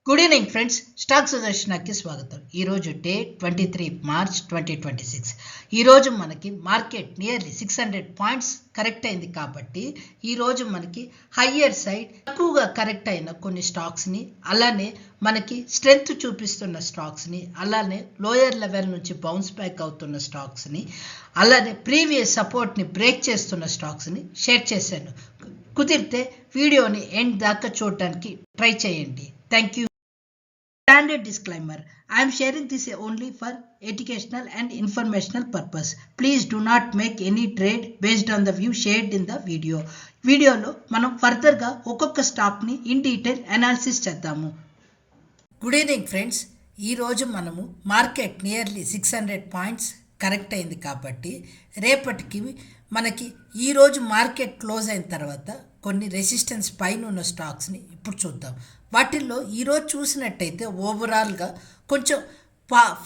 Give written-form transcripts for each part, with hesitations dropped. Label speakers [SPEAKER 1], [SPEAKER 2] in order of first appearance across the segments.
[SPEAKER 1] Good evening friends, stock సుదర్శనకి స్వాగతం. ఈరోజు day 23 March 2026. ఈరోజు మనకి మార్కెట్ నియర్లీ 600 పాయింట్స్ కరెక్ట్ అయింది కాబట్టి ఈరోజు మనకి హయ్యర్ సైడ్ తక్కువగా కరెక్ట్ అయిన కొన్ని స్టాక్స్ని, అలానే మనకి స్ట్రెంగ్త్ చూపిస్తున్న స్టాక్స్ని, అలానే లోయర్ లెవెల్ నుంచి బౌన్స్ బ్యాక్ అవుతున్న స్టాక్స్ని, అలానే ప్రీవియస్ సపోర్ట్ని బ్రేక్ చేస్తున్న స్టాక్స్ని షేర్ చేశాను. కుదిరితే వీడియోని ఎండ్ దాకా చూడడానికి ట్రై చేయండి. Thank you. Standard disclaimer: I am sharing this only for educational and informational purpose. Please do not make any trade based on the view shared in the video. వీడియోలో మనం ఫర్దర్గా ఒక్కొక్క స్టాక్ని ఇన్ డీటెయిల్ అనాలిసిస్ చేద్దాము. Good evening friends, ఈరోజు మనము market nearly 600 points correct అయింది కాబట్టి రేపటికి మనకి ఈరోజు మార్కెట్ క్లోజ్ అయిన తర్వాత కొన్ని రెసిస్టెన్స్ పైన ఉన్న స్టాక్స్ని ఇప్పుడు చూద్దాం. వాటిల్లో ఈరోజు చూసినట్టయితే ఓవరాల్గా కొంచెం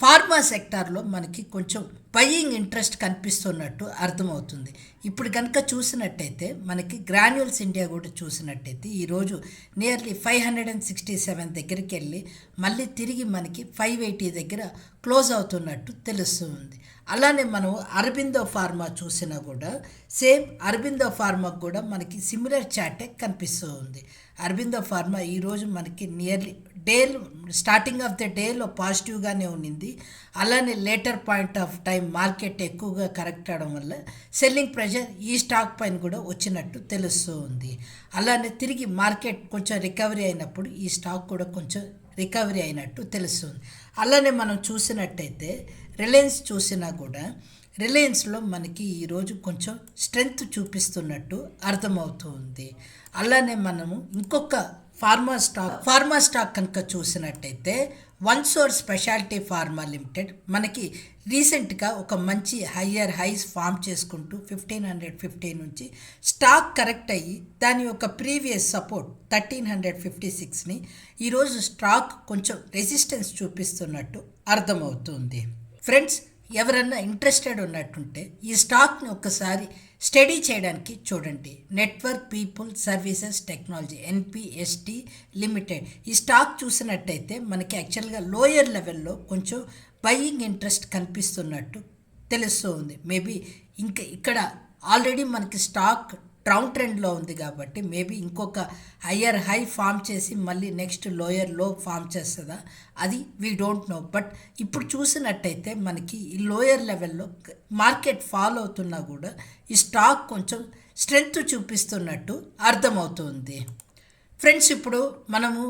[SPEAKER 1] ఫార్మా సెక్టార్లో మనకి కొంచెం బయింగ్ ఇంట్రెస్ట్ కనిపిస్తున్నట్టు అర్థమవుతుంది. ఇప్పుడు కనుక చూసినట్టయితే మనకి గ్రాన్యూల్స్ ఇండియా కూడా చూసినట్టయితే ఈరోజు నియర్లీ 567 దగ్గరికి వెళ్ళి మళ్ళీ తిరిగి మనకి 580 దగ్గర క్లోజ్ అవుతున్నట్టు తెలుస్తుంది. అలానే మనం అరబిందో ఫార్మా చూసినా కూడా సేమ్ అరబిందో ఫార్మాకు కూడా మనకి సిమిలర్ చార్టే కనిపిస్తూ ఉంది. అరబిందో ఫార్మా ఈరోజు మనకి నియర్లీ స్టార్టింగ్ ఆఫ్ ద డేలో పాజిటివ్గానే ఉన్నింది. అలానే later point of time market ఎక్కువగా కరెక్ట్ అవడం వల్ల సెల్లింగ్ ప్రెషర్ ఈ స్టాక్ పైన కూడా వచ్చినట్టు తెలుస్తూ ఉంది. అలానే తిరిగి మార్కెట్ కొంచెం రికవరీ అయినప్పుడు ఈ స్టాక్ కూడా కొంచెం రికవరీ అయినట్టు తెలుస్తుంది. అలానే మనం చూసినట్టయితే రిలయన్స్ చూసినా కూడా రిలయన్స్లో మనకి ఈరోజు కొంచెం స్ట్రెంగ్త్ చూపిస్తున్నట్టు అర్థమవుతూ ఉంది. అలానే మనము ఇంకొక ఫార్మా స్టాక్ కనుక చూసినట్టయితే వన్సోర్ స్పెషాలిటీ ఫార్మా లిమిటెడ్ మనకి రీసెంట్గా ఒక మంచి హయ్యర్ హైస్ ఫామ్ చేసుకుంటూ 1550 నుంచి స్టాక్ కరెక్ట్ అయ్యి దాని యొక్క ప్రీవియస్ సపోర్ట్ 1356ని ఈరోజు స్టాక్ కొంచెం రెసిస్టెన్స్ చూపిస్తున్నట్టు అర్థమవుతుంది. ఫ్రెండ్స్, ఎవరన్నా ఇంట్రెస్టెడ్ ఉన్నట్టుంటే ఈ స్టాక్ని ఒకసారి స్టడీ చేయడానికి చూడండి. Network people services technology NPST limited ఈ స్టాక్ చూసినట్టయితే మనకి యాక్చువల్గా లోయర్ లెవెల్లో కొంచెం బయింగ్ ఇంట్రెస్ట్ కనిపిస్తున్నట్టు తెలుస్తూ ఉంది. మేబీ ఇంకా ఇక్కడ ఆల్రెడీ మనకి స్టాక్ డౌన్ ట్రెండ్లో ఉంది కాబట్టి మేబీ ఇంకొక హయ్యర్ హై ఫామ్ చేసి మళ్ళీ నెక్స్ట్ లోయర్ లో ఫామ్ చేస్తుందా అది వీ డోంట్ నో. బట్ ఇప్పుడు చూసినట్టయితే మనకి ఈ లోయర్ లెవెల్లో మార్కెట్ ఫాల్ అవుతున్నా కూడా ఈ స్టాక్ కొంచెం స్ట్రెంగ్త్ చూపిస్తున్నట్టు అర్థమవుతుంది. ఫ్రెండ్స్, ఇప్పుడు మనము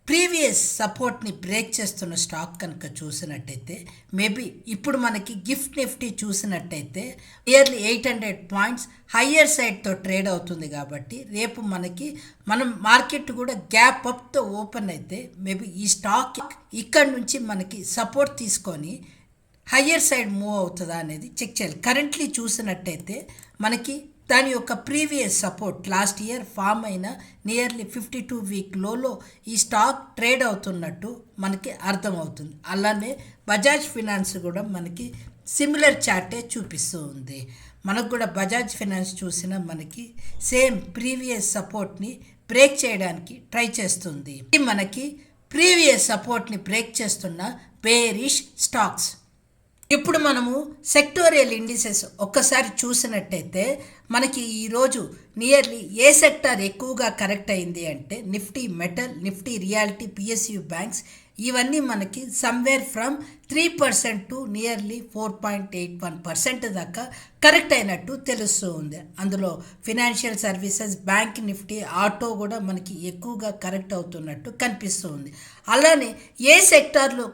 [SPEAKER 1] ప్రీవియస్ సపోర్ట్ని బ్రేక్ చేస్తున్న స్టాక్ కనుక చూసినట్టయితే మేబీ ఇప్పుడు మనకి గిఫ్ట్ నిఫ్టీ చూసినట్టయితే నియర్లీ 800 పాయింట్స్ హయ్యర్ సైడ్తో ట్రేడ్ అవుతుంది కాబట్టి రేపు మనం మార్కెట్ కూడా గ్యాప్ అప్తో ఓపెన్ అయితే మేబీ ఈ స్టాక్ ఇక్కడ నుంచి మనకి సపోర్ట్ తీసుకొని హయ్యర్ సైడ్ మూవ్ అవుతుందా అనేది చెక్ చేయాలి. కరెంట్లీ చూసినట్టయితే మనకి దాని యొక్క previous support last year form అయిన నియర్లీ 52 వీక్ లోలో ఈ స్టాక్ ట్రేడ్ అవుతున్నట్టు మనకి అర్థమవుతుంది. అలానే బజాజ్ ఫినాన్స్ కూడా మనకి సిమిలర్ చార్టే చూపిస్తూ ఉంది. మనకు కూడా బజాజ్ ఫినాన్స్ చూసినా మనకి సేమ్ ప్రీవియస్ సపోర్ట్ని బ్రేక్ చేయడానికి ట్రై చేస్తుంది. మనకి ప్రీవియస్ సపోర్ట్ని బ్రేక్ చేస్తున్న బేరిష్ స్టాక్స్. ఇప్పుడు మనము సెక్టోరియల్ ఇండిసెస్ ఒక్కసారి చూసినట్టయితే మనకి ఈరోజు నియర్లీ ఏ సెక్టార్ ఎక్కువగా కరెక్ట్ అయింది అంటే Nifty metal, Nifty reality, PSU banks ఇవన్నీ మనకి సమ్వేర్ ఫ్రమ్ 3% టు నియర్లీ 4.81% దాకా కరెక్ట్ అయినట్టు తెలుస్తూ ఉంది. అందులో financial services, bank Nifty, auto కూడా మనకి ఎక్కువగా కరెక్ట్ అవుతున్నట్టు కనిపిస్తూ ఉంది. అలానే ఏ సెక్టార్లో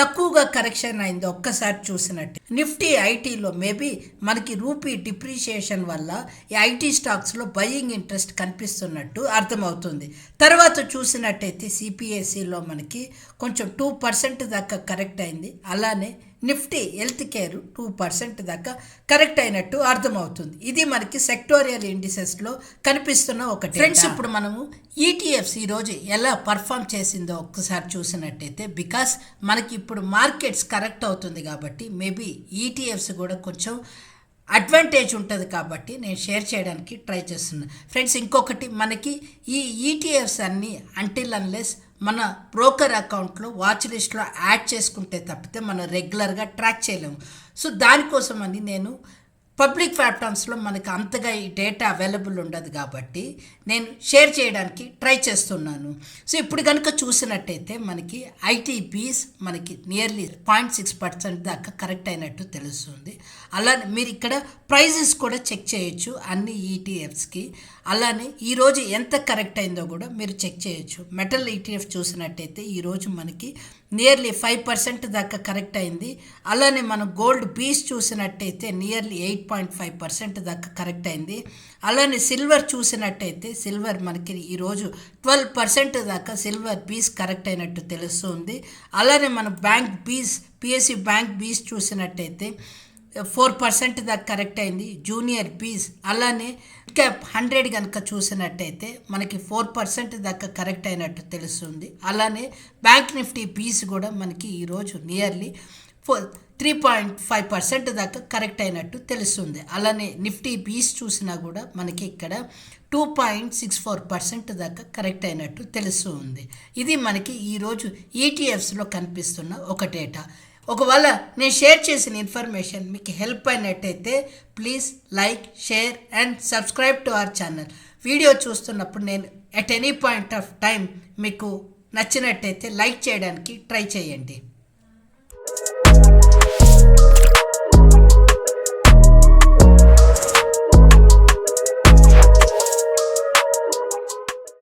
[SPEAKER 1] తక్కువగా కరెక్షన్ అయిందో ఒక్కసారి చూసినట్టు నిఫ్టీ ఐటీలో మేబీ మనకి రూపీ డిప్రిషియేషన్ వల్ల ఈ ఐటీ స్టాక్స్లో బయింగ్ ఇంట్రెస్ట్ కనిపిస్తున్నట్టు అర్థమవుతుంది. తర్వాత చూసినట్టయితే CPSEలో మనకి కొంచెం 2% దాకా కరెక్ట్ అయింది. అలానే నిఫ్టీ హెల్త్ కేర్ 2% దాకా కరెక్ట్ అయినట్టు అర్థమవుతుంది. ఇది మనకి సెక్టోరియల్ ఇండిసెస్లో కనిపిస్తున్న ఒకటి. ఫ్రెండ్స్, ఇప్పుడు మనము ETFs ఈరోజు ఎలా పర్ఫామ్ చేసిందో ఒక్కసారి చూసినట్టయితే బికాస్ మనకి ఇప్పుడు మార్కెట్స్ కరెక్ట్ అవుతుంది కాబట్టి మేబీ ETFs కూడా కొంచెం అడ్వాంటేజ్ ఉంటుంది కాబట్టి నేను షేర్ చేయడానికి ట్రై చేస్తున్నాను. ఫ్రెండ్స్, ఇంకొకటి మనకి ఈ ETFs అన్నీ అంటిల్ అన్లెస్ మన బ్రోకర్ అకౌంట్లో వాచ్ లిస్ట్లో యాడ్ చేసుకుంటే తప్పితే మనం రెగ్యులర్గా ట్రాక్ చేయలేము. సో దానికోసం అని నేను పబ్లిక్ ప్లాట్ఫామ్స్లో మనకు అంతగా ఈ డేటా అవైలబుల్ ఉండదు కాబట్టి నేను షేర్ చేయడానికి ట్రై చేస్తున్నాను. సో ఇప్పుడు కనుక చూసినట్టయితే మనకి ఐటీబీస్ మనకి నియర్లీ 0.6% దాకా కరెక్ట్ అయినట్టు తెలుస్తుంది. అలానే మీరు ఇక్కడ ప్రైజెస్ కూడా చెక్ చేయొచ్చు అన్ని ఈటీఎఫ్స్కి. అలానే ఈరోజు ఎంత కరెక్ట్ అయిందో కూడా మీరు చెక్ చేయొచ్చు. మెటల్ ఈటీఎఫ్ చూసినట్టయితే ఈరోజు మనకి నియర్లీ 5% దాకా కరెక్ట్ అయింది. అలానే మనం గోల్డ్ బీస్ చూసినట్టయితే నియర్లీ 8.5% దాకా కరెక్ట్ అయింది. అలానే సిల్వర్ చూసినట్టయితే సిల్వర్ మనకి ఈరోజు 12% దాకా సిల్వర్ బీస్ కరెక్ట్ అయినట్టు తెలుస్తుంది. అలానే మన బ్యాంక్ బీస్ పిఎస్సి బ్యాంక్ బీస్ చూసినట్టయితే 4% దాకా కరెక్ట్ అయింది. జూనియర్ బీస్ అలానే క్యాప్ 100 కనుక చూసినట్టయితే మనకి 4% దాకా కరెక్ట్ అయినట్టు తెలుస్తుంది. అలానే బ్యాంక్ నిఫ్టీ బీస్ కూడా మనకి ఈరోజు నియర్లీ 3.5% దాకా కరెక్ట్ అయినట్టు తెలుస్తుంది. అలానే నిఫ్టీ బీస్ చూసినా కూడా మనకి ఇక్కడ 2.64% దాకా కరెక్ట్ అయినట్టు తెలుస్తుంది. ఇది మనకి ఈరోజు ఈటీఎఫ్స్లో కనిపిస్తున్న ఒక డేటా. ఒకవేళ నేను షేర్ చేసిన ఇన్ఫర్మేషన్ మీకు హెల్ప్ అయినట్టయితే please like, share and subscribe to our channel. Video చూస్తున్నప్పుడు నేను at any point of time మీకు నచ్చినట్టయితే లైక్ చేయడానికి ట్రై చేయండి.